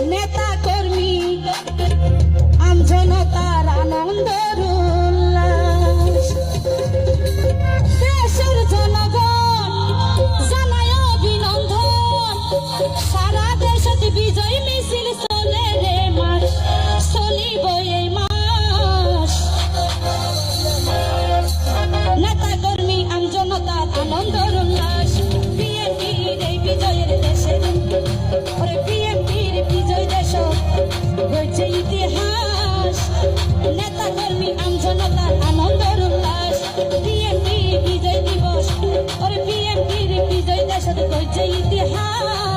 নেতা কর্মী আমজনতার আনন্দের উল্লাস দেশের জনগণ জানায় অভিনন্দন সারা দেশত বিজয় মিছিল চলে রে মাস চলিব এই মাস নেতা কর্মী আমজনতার আনন্দের উল্লাস বিএনপির এই বিজয়ের দেশে ওরে বিএনপির বিজয় দেশ হয়েছে ইতিহাস নেতা কর্মী আমজনতার আনন্দের উল্লাস বিএনপি বিজয় দিবস ওরে বিএনপির বিজয় দেশ হয়েছে ইতিহাস